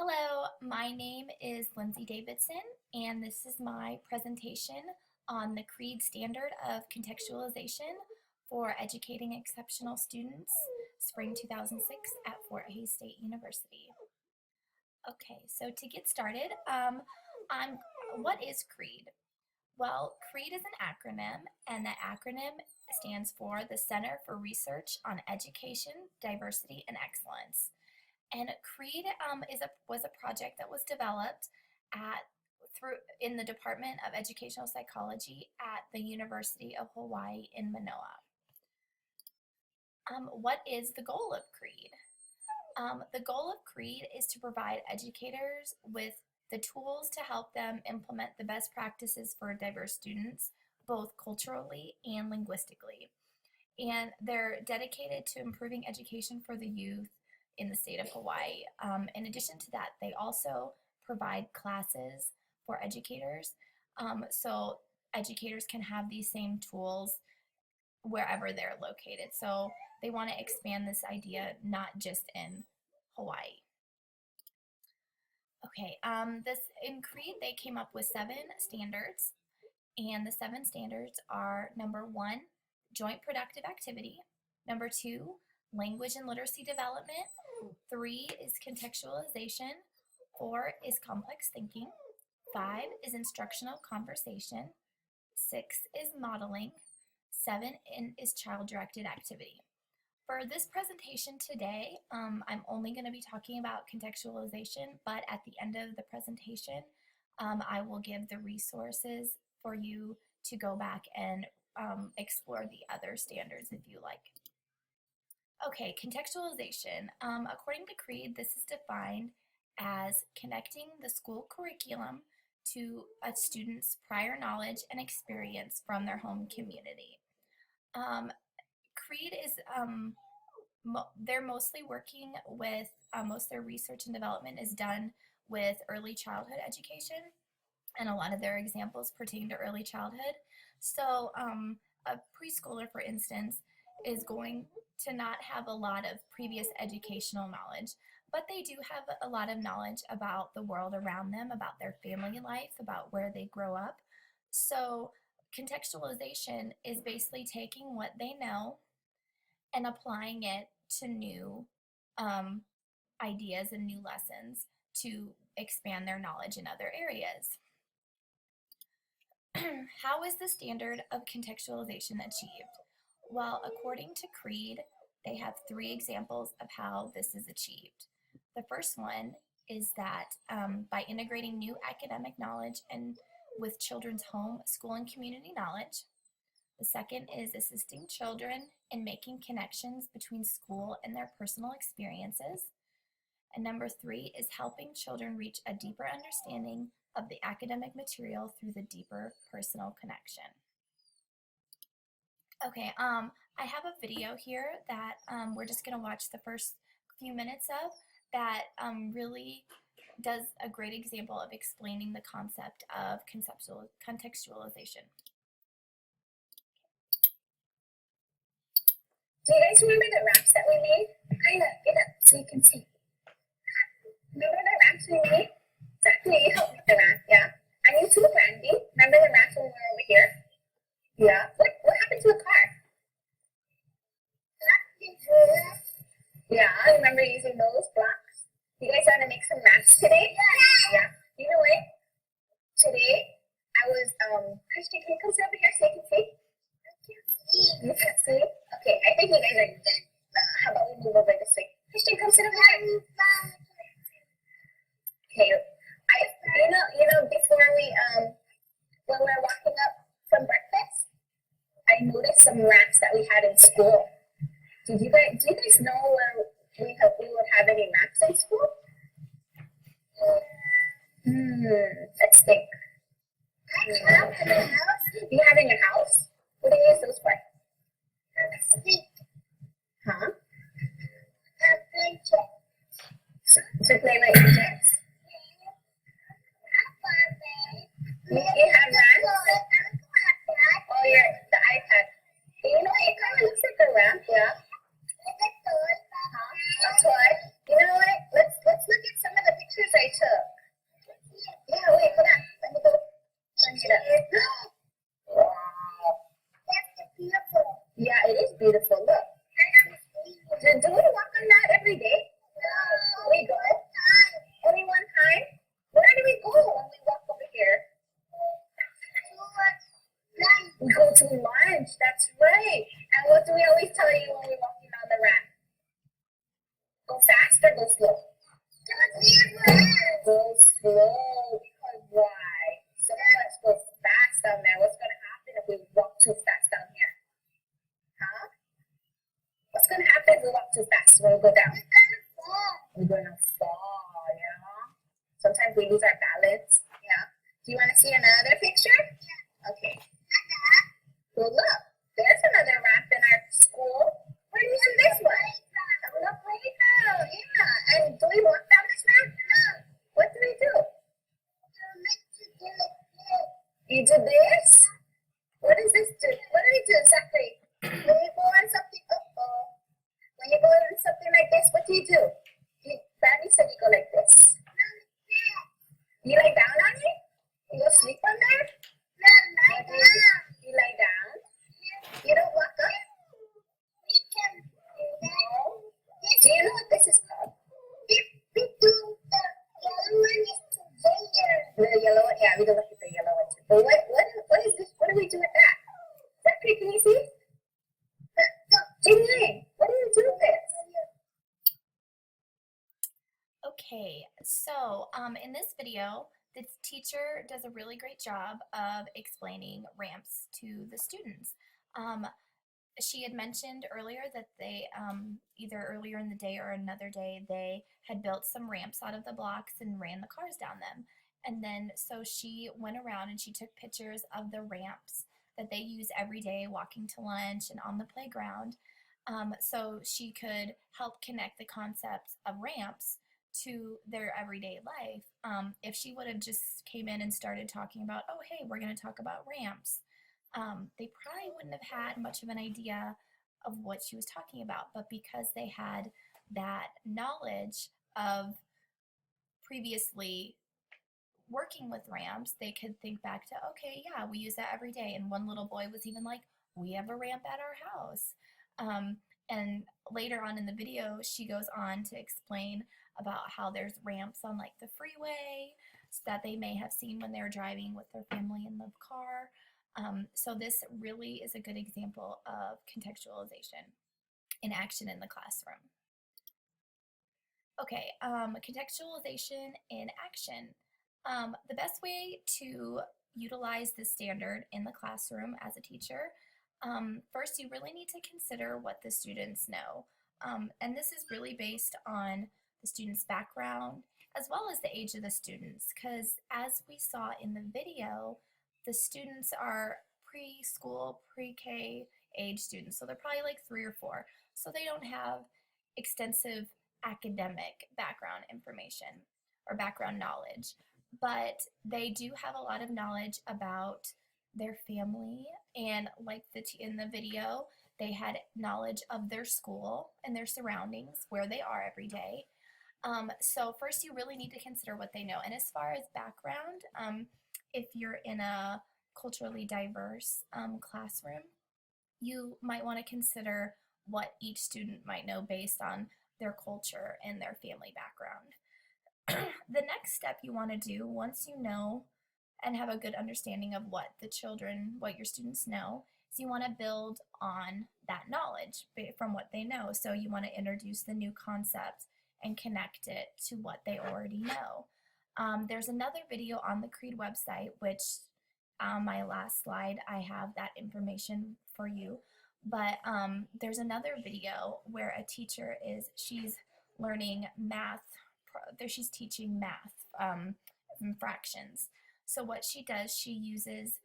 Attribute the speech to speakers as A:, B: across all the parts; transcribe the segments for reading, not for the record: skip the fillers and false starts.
A: Hello, my name is Lindsay Davidson, and this is my presentation on the CREED standard of contextualization for educating exceptional students, spring 2006 at Fort Hays State University. Okay, so to get started, what is CREED? Well, CREED is an acronym, and that acronym stands for the Center for Research on Education, Diversity, and Excellence. And CREED was a project that was developed in the Department of Educational Psychology at the University of Hawaii in Manoa. What is the goal of CREED? The goal of CREED is to provide educators with the tools to help them implement the best practices for diverse students, both culturally and linguistically. And they're dedicated to improving education for the youth in the state of Hawaii. In addition to that, they also provide classes for educators, so educators can have these same tools wherever they're located. So they want to expand this idea not just in Hawaii. Okay, in CREED, they came up with 7 standards, and the 7 standards are: number 1, joint productive activity; number 2, language and literacy development; 3 is contextualization; 4 is complex thinking; 5 is instructional conversation; 6 is modeling; 7 is child-directed activity. For this presentation today, I'm only going to be talking about contextualization, but at the end of the presentation, I will give the resources for you to go back and explore the other standards if you like. Okay, contextualization. According to CREED, this is defined as connecting the school curriculum to a student's prior knowledge and experience from their home community. CREED is, they're mostly working with, most of their research and development is done with early childhood education, and a lot of their examples pertain to early childhood. So a preschooler, for instance, is going to not have a lot of previous educational knowledge, but they do have a lot of knowledge about the world around them, about their family life, about where they grow up. So contextualization is basically taking what they know and applying it to new ideas and new lessons to expand their knowledge in other areas. How is the standard of contextualization achieved? Well, according to CREED, they have 3 examples of how this is achieved. The first one is that by integrating new academic knowledge and with children's home, school, and community knowledge. The second is assisting children in making connections between school and their personal experiences. And number 3 is helping children reach a deeper understanding of the academic material through the deeper personal connection. Okay, I have a video here that we're just going to watch the first few minutes of that really does a great example of explaining the concept of contextualization.
B: Do you guys remember the wraps that we made? Kind of get up so you can see. Remember the wraps we made? Exactly, you helped with the wrap, yeah. I need to Randy. Remember the wraps when we were over here? Yeah. What happened to the car? Yeah, remember using those blocks? You guys want to make some wraps today? Yeah. You know what? Today, I was, Christian, can you come sit over here so you can see? You can't see? Okay, I think you guys are good. How about we move over this way? Christian, come sit over here. Okay, you know, before when we were walking up from breakfast, I noticed some wraps that we had in school. Do you guys know where we would have any wraps in school? Let's think. Do you have in your house? What do you use those for? Huh? To play with objects? You have that? Oh, the iPad. You know, it kind of looks like a ramp, yeah? Huh? A toy. You know what? Let's look at some of the pictures French. That's right. And what do we always tell you when we're walking down the ramp? Go fast or go slow? Go slow. Because why? Some of us go fast down there. What's going to happen if we walk too fast down here? Huh? What's going to happen if we walk too fast when we go down? We're going to fall, yeah. Sometimes we lose our balance. Yeah. Do you want to see another picture? Okay. Well, look. There's another ramp in our school. Where do you see this one? The playground. Yeah. And do we walk down this ramp? No. What do we do? You do this? What does this do? What do we do exactly? When you go on something, when you go on something like this, what do you do? Daddy said you go like this. You lie down on it? You go sleep on there? No, lie down. You lie down? You don't walk up? No. Do you know what this is called? If we do the yellow one is to the yellow one, yeah, we don't look at the yellow one too. But what is this? What do we do with that? Zachary, can you see? Jingling, what do you do with this?
A: Okay, so in this video, the teacher does a really great job of explaining ramps to the students. She had mentioned earlier that they, either earlier in the day or another day, they had built some ramps out of the blocks and ran the cars down them. And then, so she went around and she took pictures of the ramps that they use every day walking to lunch and on the playground. So she could help connect the concepts of ramps to their everyday life. If she would have just came in and started talking about, oh, hey, we're going to talk about ramps, they probably wouldn't have had much of an idea of what she was talking about. But because they had that knowledge of previously working with ramps, they could think back to, okay, yeah, we use that every day. And one little boy was even like, we have a ramp at our house. And later on in the video, she goes on to explain about how there's ramps on like the freeway that they may have seen when they're driving with their family in the car. So this really is a good example of contextualization in action in the classroom. Okay, contextualization in action. The best way to utilize this standard in the classroom as a teacher, first you really need to consider what the students know. And this is really based on the student's background as well as the age of the students, because as we saw in the video, the students are preschool, pre-K age students, so they're probably like 3 or 4, so they don't have extensive academic background information or background knowledge, but they do have a lot of knowledge about their family, and like in the video, they had knowledge of their school and their surroundings, where they are every day. So first you really need to consider what they know. And as far as background, if you're in a culturally diverse classroom, you might want to consider what each student might know based on their culture and their family background. The next step you want to do, once you know and have a good understanding of what your students know, is you want to build on that knowledge from what they know. So you want to introduce the new concept and connect it to what they already know. There's another video on the CREED website, which my last slide, I have that information for you. But there's another video where a teacher she's learning math, she's teaching math fractions. So what she does, she uses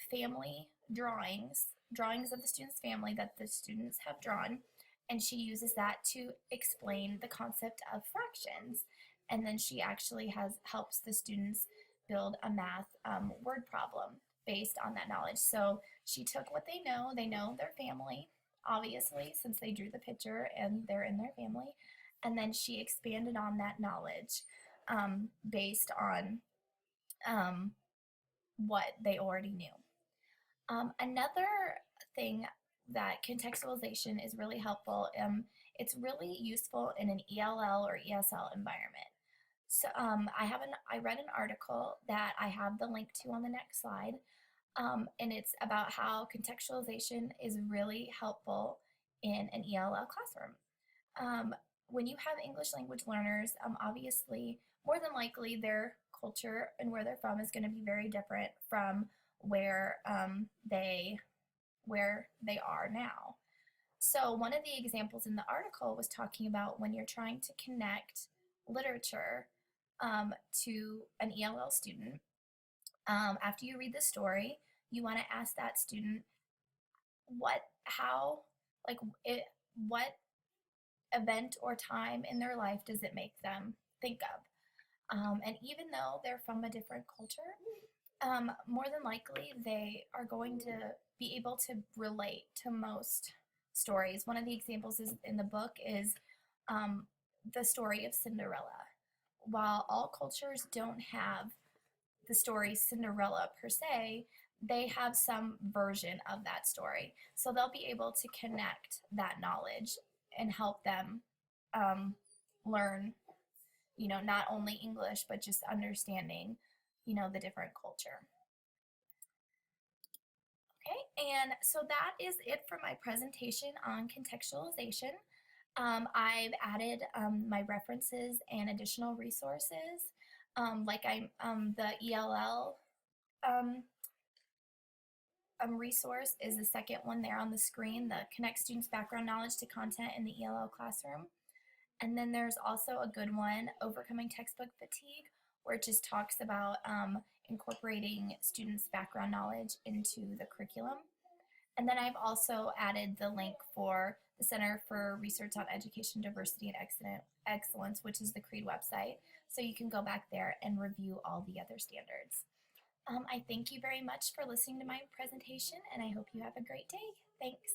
A: family drawings of the student's family that the students have drawn, and she uses that to explain the concept of fractions. And then she actually helps the students build a math word problem based on that knowledge. So she took what they know their family, obviously, since they drew the picture and they're in their family, and then she expanded on that knowledge based on what they already knew. Another thing that contextualization is really helpful, it's really useful in an ELL or ESL environment. So I read an article that I have the link to on the next slide, And it's about how contextualization is really helpful in an ELL classroom. When you have English language learners, obviously, more than likely, their culture and where they're from is going to be very different from where they are now. So one of the examples in the article was talking about when you're trying to connect literature to an ELL student. After you read the story, you want to ask that student what event or time in their life does it make them think of? And even though they're from a different culture, more than likely they are going to be able to relate to most stories. One of the examples in the book is the story of Cinderella. While all cultures don't have the story Cinderella per se, they have some version of that story. So they'll be able to connect that knowledge and help them learn, not only English, but just understanding, the different culture. Okay, and so that is it for my presentation on contextualization. I've added my references and additional resources, the ELL resource is the second one there on the screen, the Connect Students' Background Knowledge to Content in the ELL Classroom. And then there's also a good one, Overcoming Textbook Fatigue, where it just talks about incorporating students' background knowledge into the curriculum. And then I've also added the link for the Center for Research on Education, Diversity, and Excellence, which is the CREED website. So you can go back there and review all the other standards. I thank you very much for listening to my presentation, and I hope you have a great day. Thanks.